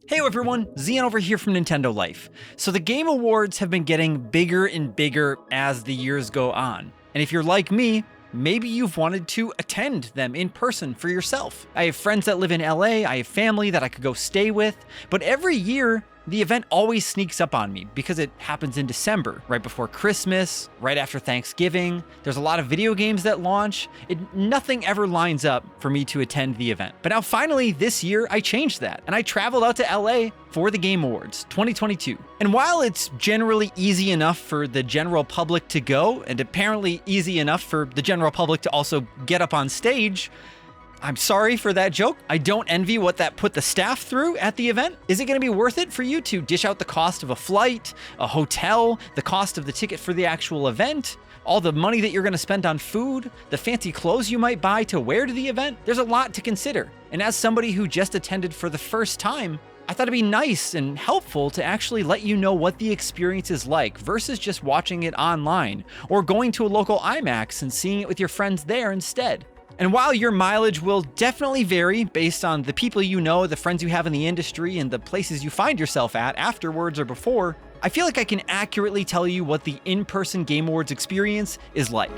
Hey everyone, Zion over here from Nintendo Life. So the Game Awards have been getting bigger and bigger as the years go on. And if you're like me, maybe you've wanted to attend them in person for yourself. I have friends that live in LA, I have family that I could go stay with, but every year, the event always sneaks up on me because it happens in December, right before Christmas, right after Thanksgiving. There's a lot of video games that launch. Nothing ever lines up for me to attend the event. But now finally this year I changed that and I traveled out to LA for the Game Awards 2022. And while it's generally easy enough for the general public to go, and apparently easy enough for the general public to also get up on stage, I'm sorry for that joke. I don't envy what that put the staff through at the event. Is it going to be worth it for you to dish out the cost of a flight, a hotel, the cost of the ticket for the actual event, all the money that you're going to spend on food, the fancy clothes you might buy to wear to the event? There's a lot to consider. And as somebody who just attended for the first time, I thought it'd be nice and helpful to actually let you know what the experience is like versus just watching it online or going to a local IMAX and seeing it with your friends there instead. And while your mileage will definitely vary based on the people you know, the friends you have in the industry, and the places you find yourself at afterwards or before, I feel like I can accurately tell you what the in-person Game Awards experience is like.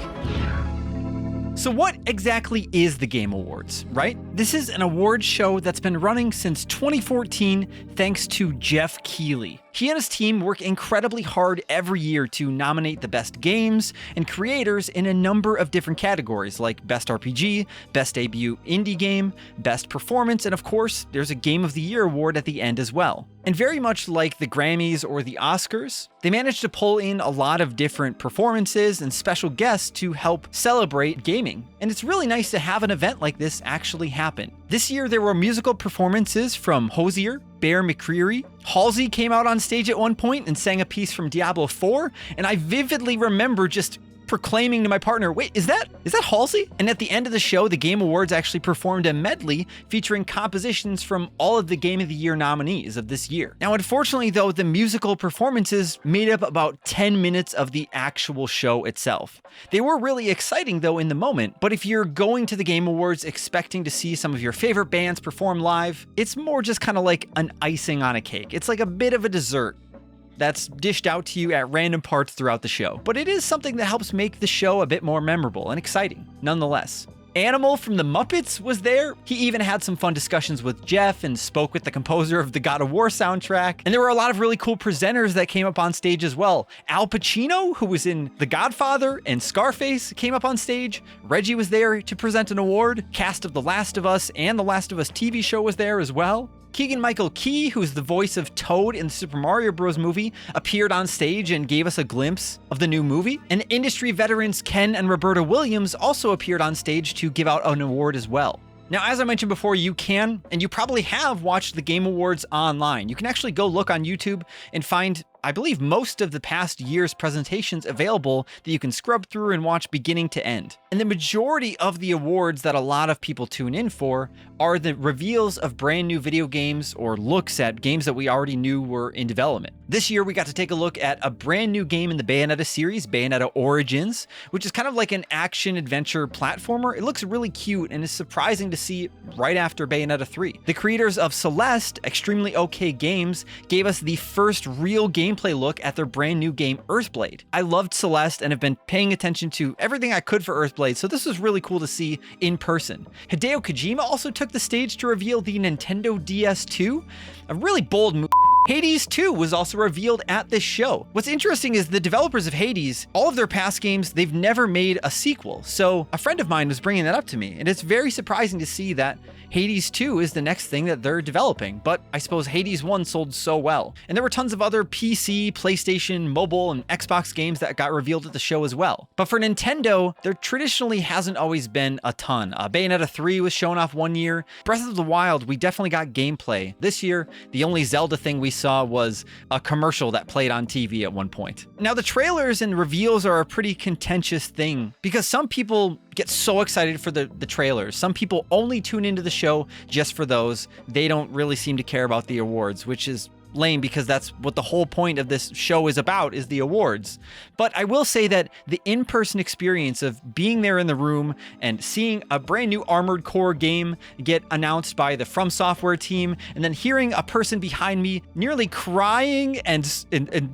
So what exactly is the Game Awards, right? This is an awards show that's been running since 2014 thanks to Jeff Keighley. He and his team work incredibly hard every year to nominate the best games and creators in a number of different categories like Best RPG, Best Debut Indie Game, Best Performance, and of course, there's a Game of the Year award at the end as well. And very much like the Grammys or the Oscars, they managed to pull in a lot of different performances and special guests to help celebrate gaming. And it's really nice to have an event like this actually happen. This year, there were musical performances from Hozier, Bear McCreary. Halsey came out on stage at one point and sang a piece from Diablo 4, and I vividly remember just proclaiming to my partner, wait, is that Halsey? And at the end of the show, the Game Awards actually performed a medley featuring compositions from all of the Game of the Year nominees of this year. Now, unfortunately though, the musical performances made up about 10 minutes of the actual show itself. They were really exciting though in the moment, but if you're going to the Game Awards expecting to see some of your favorite bands perform live, it's more just kind of like an icing on a cake. It's like a bit of a dessert that's dished out to you at random parts throughout the show. But it is something that helps make the show a bit more memorable and exciting, nonetheless. Animal from the Muppets was there. He even had some fun discussions with Jeff and spoke with the composer of the God of War soundtrack. And there were a lot of really cool presenters that came up on stage as well. Al Pacino, who was in The Godfather and Scarface, came up on stage. Reggie was there to present an award. Cast of The Last of Us and The Last of Us TV show was there as well. Keegan-Michael Key, who's the voice of Toad in the Super Mario Bros. Movie, appeared on stage and gave us a glimpse of the new movie. And industry veterans Ken and Roberta Williams also appeared on stage to give out an award as well. Now, as I mentioned before, you can, and you probably have watched the Game Awards online. You can actually go look on YouTube and find, I believe, most of the past year's presentations available that you can scrub through and watch beginning to end. And the majority of the awards that a lot of people tune in for are the reveals of brand new video games or looks at games that we already knew were in development. This year, we got to take a look at a brand new game in the Bayonetta series, Bayonetta Origins, which is kind of like an action-adventure platformer. It looks really cute and is surprising to see right after Bayonetta 3. The creators of Celeste, Extremely OK Games, gave us the first real gameplay look at their brand new game, Earthblade. I loved Celeste and have been paying attention to everything I could for Earthblade, so this was really cool to see in person. Hideo Kojima also took the stage to reveal the Nintendo DS2, a really bold move. Hades 2 was also revealed at this show. What's interesting is the developers of Hades, all of their past games, they've never made a sequel. So a friend of mine was bringing that up to me, and it's very surprising to see that Hades 2 is the next thing that they're developing, but I suppose Hades 1 sold so well. And there were tons of other PC, PlayStation, mobile, and Xbox games that got revealed at the show as well. But for Nintendo, there traditionally hasn't always been a ton. Bayonetta 3 was shown off one year. Breath of the Wild, we definitely got gameplay. This year, the only Zelda thing we saw was a commercial that played on TV at one point. Now, the trailers and reveals are a pretty contentious thing because some people get so excited for the trailers. Some people only tune into the show just for those. They don't really seem to care about the awards, which is lame because that's what the whole point of this show is about, is the awards. But I will say that the in-person experience of being there in the room and seeing a brand new Armored Core game get announced by the From Software team, and then hearing a person behind me nearly crying and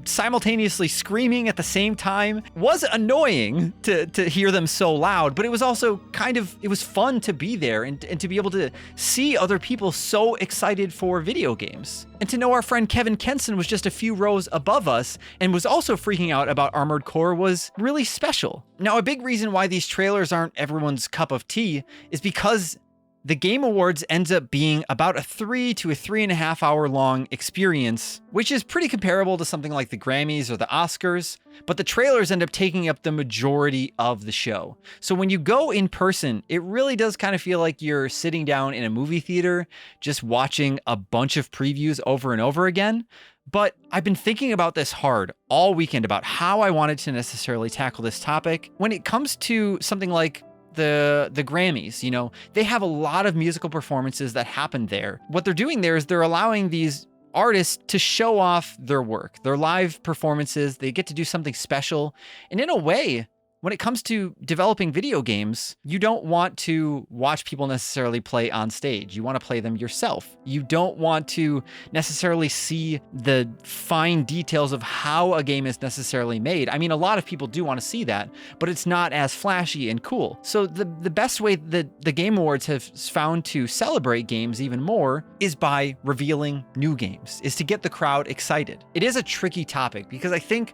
simultaneously screaming at the same time was annoying to hear them so loud, but it was also it was fun to be there and to be able to see other people so excited for video games. And to know our friend Kevin Kenson was just a few rows above us and was also freaking out about Armored Core was really special. Now, a big reason why these trailers aren't everyone's cup of tea is because the Game Awards ends up being about a 3 to 3.5 hour long experience, which is pretty comparable to something like the Grammys or the Oscars, but the trailers end up taking up the majority of the show. So when you go in person, it really does kind of feel like you're sitting down in a movie theater, just watching a bunch of previews over and over again. But I've been thinking about this hard all weekend about how I wanted to necessarily tackle this topic. When it comes to something like the Grammys, you know, they have a lot of musical performances that happen there. What they're doing there is they're allowing these artists to show off their work, their live performances. They get to do something special. And in a way, when it comes to developing video games, you don't want to watch people necessarily play on stage. You want to play them yourself. You don't want to necessarily see the fine details of how a game is necessarily made. I mean, a lot of people do want to see that, but it's not as flashy and cool. So the best way that the Game Awards have found to celebrate games even more is by revealing new games, is to get the crowd excited. It is a tricky topic because I think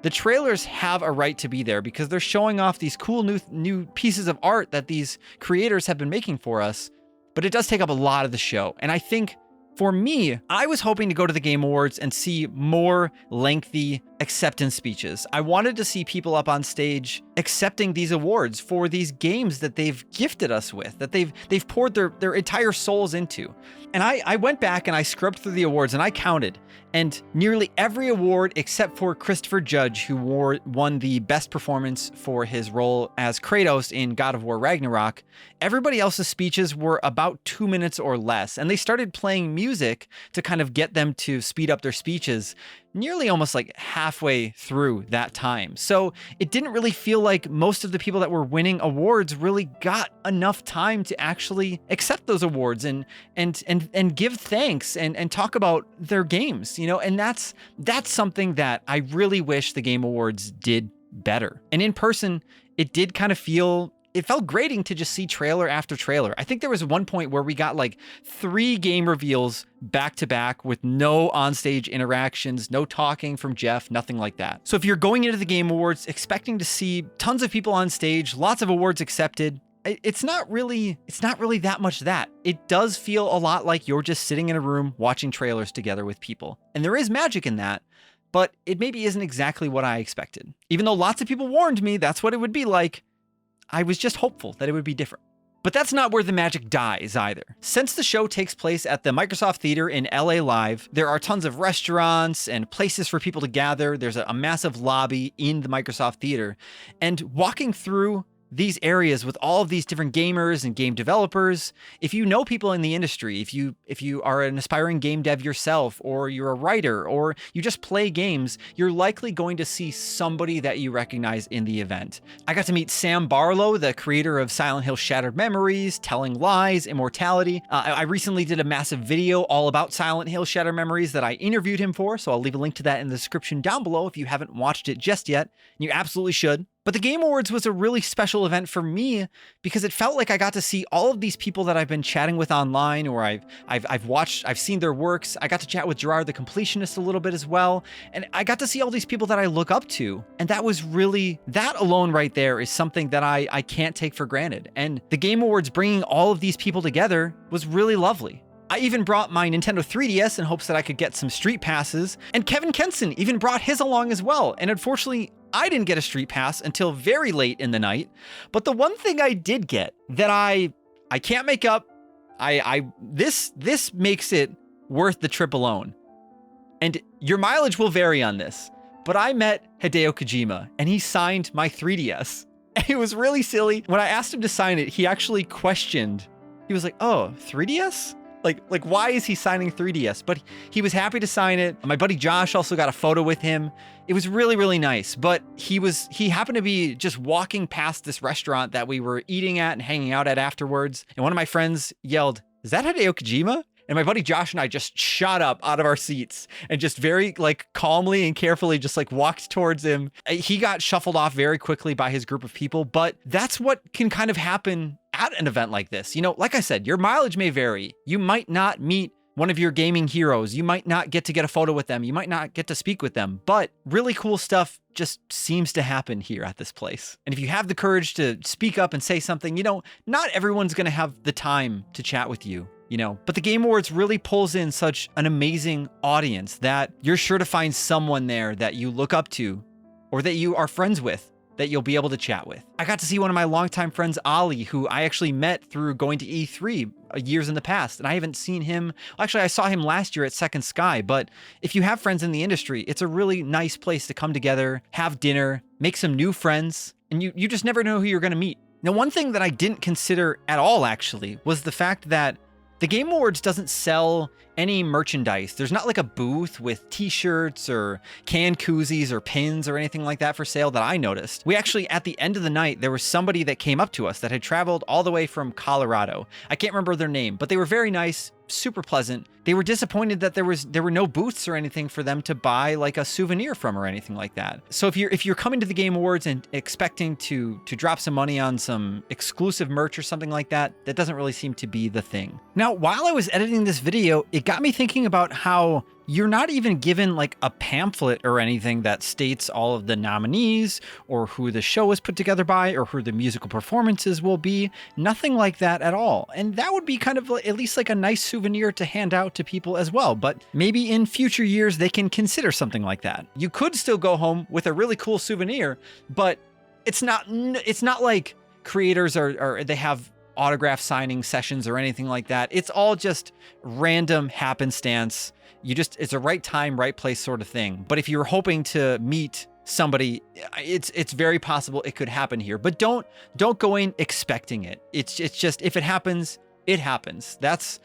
the trailers have a right to be there because they're showing off these cool new pieces of art that these creators have been making for us, but it does take up a lot of the show. And I think for me, I was hoping to go to the Game Awards and see more lengthy acceptance speeches. I wanted to see people up on stage accepting these awards for these games that they've gifted us with, that they've poured their entire souls into. And I went back and I scrubbed through the awards and I counted, and nearly every award except for Christopher Judge, who won the best performance for his role as Kratos in God of War Ragnarok, everybody else's speeches were about 2 minutes or less, and they started playing music to kind of get them to speed up their speeches nearly almost like halfway through that time. So it didn't really feel like most of the people that were winning awards really got enough time to actually accept those awards and give thanks and talk about their games, you know, and that's something that I really wish the Game Awards did better. And in person, it did kind of it felt grating to just see trailer after trailer. I think there was one point where we got like 3 game reveals back to back with no onstage interactions, no talking from Jeff, nothing like that. So if you're going into the Game Awards expecting to see tons of people on stage, lots of awards accepted, it's not really that much that. It does feel a lot like you're just sitting in a room watching trailers together with people. And there is magic in that, but it maybe isn't exactly what I expected. Even though lots of people warned me that's what it would be like, I was just hopeful that it would be different. But that's not where the magic dies either. Since the show takes place at the Microsoft Theater in LA Live, there are tons of restaurants and places for people to gather. There's a massive lobby in the Microsoft Theater. And walking through these areas with all of these different gamers and game developers, if you know people in the industry, if you are an aspiring game dev yourself, or you're a writer, or you just play games, you're likely going to see somebody that you recognize in the event. I got to meet Sam Barlow, the creator of Silent Hill Shattered Memories, Telling Lies, Immortality. I recently did a massive video all about Silent Hill Shattered Memories that I interviewed him for, so I'll leave a link to that in the description down below if you haven't watched it just yet. You absolutely should. But the Game Awards was a really special event for me because it felt like I got to see all of these people that I've been chatting with online, or I've seen their works. I got to chat with Gerard the Completionist a little bit as well. And I got to see all these people that I look up to. And that alone right there is something that I can't take for granted. And the Game Awards bringing all of these people together was really lovely. I even brought my Nintendo 3DS in hopes that I could get some street passes, and Kevin Kenson even brought his along as well. And unfortunately, I didn't get a street pass until very late in the night. But the one thing I did get that I can't make up, this makes it worth the trip alone. And your mileage will vary on this, but I met Hideo Kojima and he signed my 3DS. It was really silly. When I asked him to sign it, he actually questioned. He was like, "Oh, 3DS?" Like why is he signing 3DS? But he was happy to sign it. My buddy Josh also got a photo with him. It was really, really nice. But he happened to be just walking past this restaurant that we were eating at and hanging out at afterwards. And one of my friends yelled, "Is that Hideo Kojima?" And my buddy Josh and I just shot up out of our seats and just very like calmly and carefully just like walked towards him. He got shuffled off very quickly by his group of people, but that's what can kind of happen at an event like this. You know, like I said, your mileage may vary. You might not meet one of your gaming heroes. You might not get to get a photo with them. You might not get to speak with them, but really cool stuff just seems to happen here at this place. And if you have the courage to speak up and say something, you know, not everyone's going to have the time to chat with you. You know, but the Game Awards really pulls in such an amazing audience that you're sure to find someone there that you look up to or that you are friends with that you'll be able to chat with. I got to see one of my longtime friends, Ollie, who I actually met through going to E3 years in the past. And I haven't seen him. Actually, I saw him last year at Second Sky. But if you have friends in the industry, it's a really nice place to come together, have dinner, make some new friends, and you just never know who you're going to meet. Now, one thing that I didn't consider at all, actually, was the fact that the Game Awards doesn't sell any merchandise. There's not like a booth with t-shirts or canned koozies or pins or anything like that for sale that I noticed. We actually, at the end of the night, there was somebody that came up to us that had traveled all the way from Colorado. I can't remember their name, but they were very nice, super pleasant. They were disappointed that there were no booths or anything for them to buy like a souvenir from or anything like that. So if you're coming to the Game Awards and expecting to drop some money on some exclusive merch or something like that, that doesn't really seem to be the thing. Now, while I was editing this video, it got me thinking about how you're not even given like a pamphlet or anything that states all of the nominees or who the show is put together by or who the musical performances will be. Nothing like that at all. And that would be kind of at least like a nice souvenir to hand out to people as well. But maybe in future years, they can consider something like that. You could still go home with a really cool souvenir, but it's not like creators they have autograph signing sessions or anything like that. It's all just random happenstance. It's a right time, right place sort of thing. But if you're hoping to meet somebody, it's very possible it could happen here. But don't go in expecting it. It's just, if it happens, it happens. That's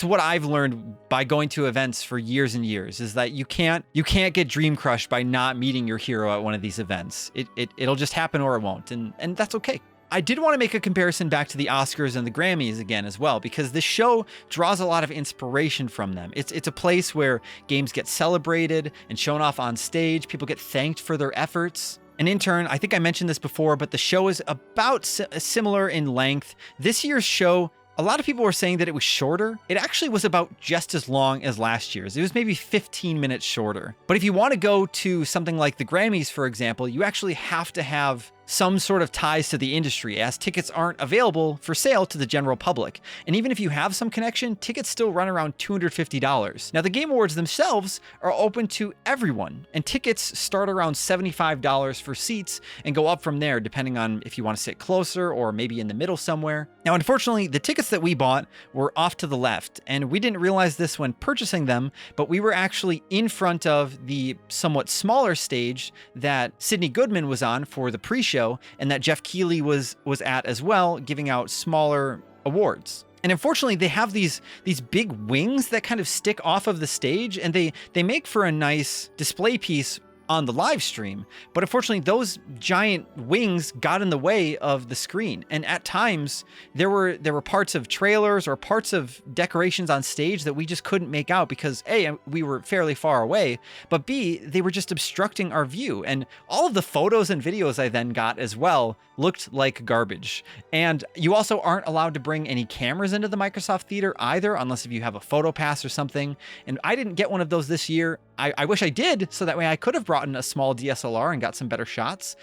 what I've learned by going to events for years and years, is that you can't get dream crushed by not meeting your hero at one of these events. It'll just happen or it won't, and that's okay. I did want to make a comparison back to the Oscars and the Grammys again as well, because this show draws a lot of inspiration from them. It's a place where games get celebrated and shown off on stage. People get thanked for their efforts. And in turn, I think I mentioned this before, but the show is about similar in length. This year's show, a lot of people were saying that it was shorter. It actually was about just as long as last year's. It was maybe 15 minutes shorter. But if you want to go to something like the Grammys, for example, you actually have to have some sort of ties to the industry, as tickets aren't available for sale to the general public. And even if you have some connection, tickets still run around $250. Now, the Game Awards themselves are open to everyone, and tickets start around $75 for seats and go up from there, depending on if you want to sit closer or maybe in the middle somewhere. Now, unfortunately, the tickets that we bought were off to the left, and we didn't realize this when purchasing them, but we were actually in front of the somewhat smaller stage that Sydney Goodman was on for the pre-show, and that Jeff Keighley was at as well, giving out smaller awards. And unfortunately, they have these big wings that kind of stick off of the stage, and they make for a nice display piece on the live stream. But unfortunately, those giant wings got in the way of the screen. And at times there were parts of trailers or parts of decorations on stage that we just couldn't make out because A, we were fairly far away, but B, they were just obstructing our view. And all of the photos and videos I then got as well looked like garbage. And you also aren't allowed to bring any cameras into the Microsoft Theater either, unless if you have a photo pass or something. And I didn't get one of those this year. I wish I did, so that way I could have brought in a small DSLR and got some better shots.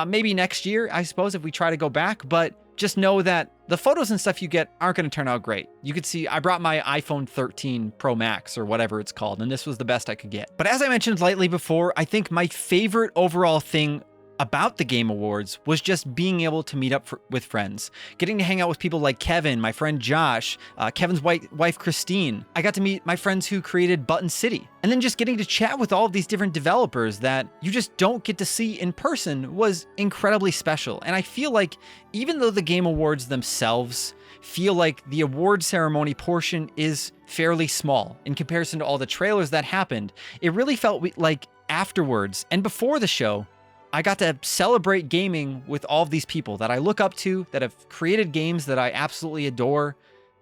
Maybe next year, I suppose, if we try to go back, but just know that the photos and stuff you get aren't going to turn out great. You could see I brought my iPhone 13 Pro Max or whatever it's called, and this was the best I could get. But as I mentioned lightly before, I think my favorite overall thing about the Game Awards was just being able to meet up with friends, getting to hang out with people like Kevin, my friend Josh, Kevin's wife Christine. I got to meet my friends who created Button City, and then just getting to chat with all of these different developers that you just don't get to see in person was incredibly special. And I feel like even though the Game Awards themselves feel like the award ceremony portion is fairly small in comparison to all the trailers that happened. It really felt like afterwards and before the show, I got to celebrate gaming with all of these people that I look up to, that have created games that I absolutely adore.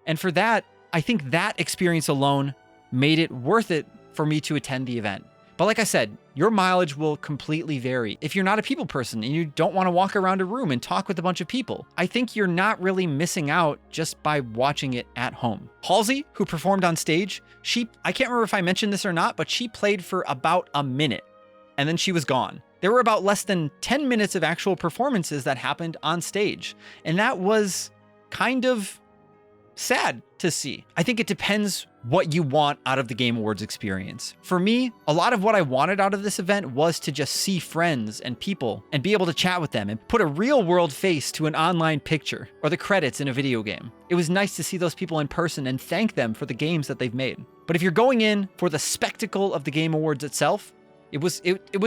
And for that, I think that experience alone made it worth it for me to attend the event. But like I said, your mileage will completely vary. If you're not a people person and you don't want to walk around a room and talk with a bunch of people, I think you're not really missing out just by watching it at home. Halsey, who performed on stage, I can't remember if I mentioned this or not, but she played for about a minute and then she was gone. There were about less than 10 minutes of actual performances that happened on stage. And that was kind of sad to see. I think it depends what you want out of the Game Awards experience. For me, a lot of what I wanted out of this event was to just see friends and people and be able to chat with them and put a real world face to an online picture or the credits in a video game. It was nice to see those people in person and thank them for the games that they've made. But if you're going in for the spectacle of the Game Awards itself, it was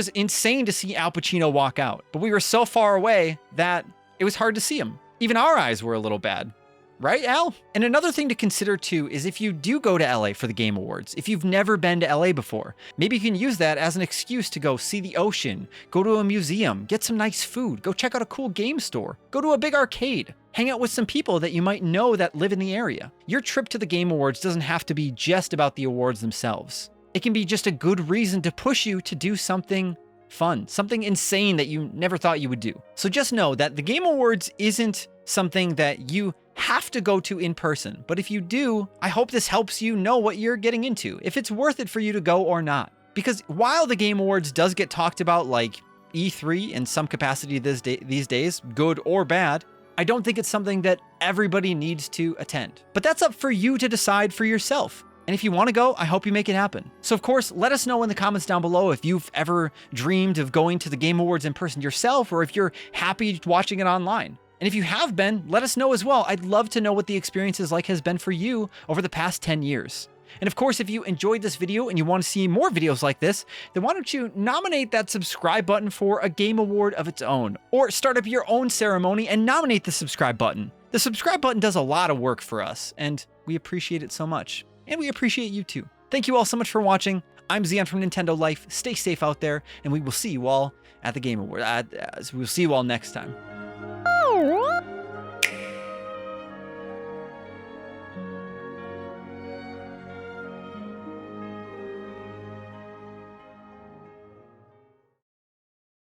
insane to see Al Pacino walk out. But we were so far away that it was hard to see him. Even our eyes were a little bad. Right, Al? And another thing to consider too is if you do go to LA for the Game Awards, if you've never been to LA before, maybe you can use that as an excuse to go see the ocean, go to a museum, get some nice food, go check out a cool game store, go to a big arcade, hang out with some people that you might know that live in the area. Your trip to the Game Awards doesn't have to be just about the awards themselves. It can be just a good reason to push you to do something fun, something insane that you never thought you would do. So just know that the Game Awards isn't something that you have to go to in person. But if you do, I hope this helps you know what you're getting into, if it's worth it for you to go or not. Because while the Game Awards does get talked about like E3 in some capacity these days, good or bad, I don't think it's something that everybody needs to attend. But that's up for you to decide for yourself. And if you want to go, I hope you make it happen. So of course, let us know in the comments down below if you've ever dreamed of going to the Game Awards in person yourself, or if you're happy watching it online. And if you have been, let us know as well. I'd love to know what the experience has been for you over the past 10 years. And of course, if you enjoyed this video and you want to see more videos like this, then why don't you nominate that subscribe button for a game award of its own, or start up your own ceremony and nominate the subscribe button. The subscribe button does a lot of work for us, and we appreciate it so much. And we appreciate you too. Thank you all so much for watching. I'm Xeon from Nintendo Life. Stay safe out there, and we will see you all at the Game Award. We'll see you all next time.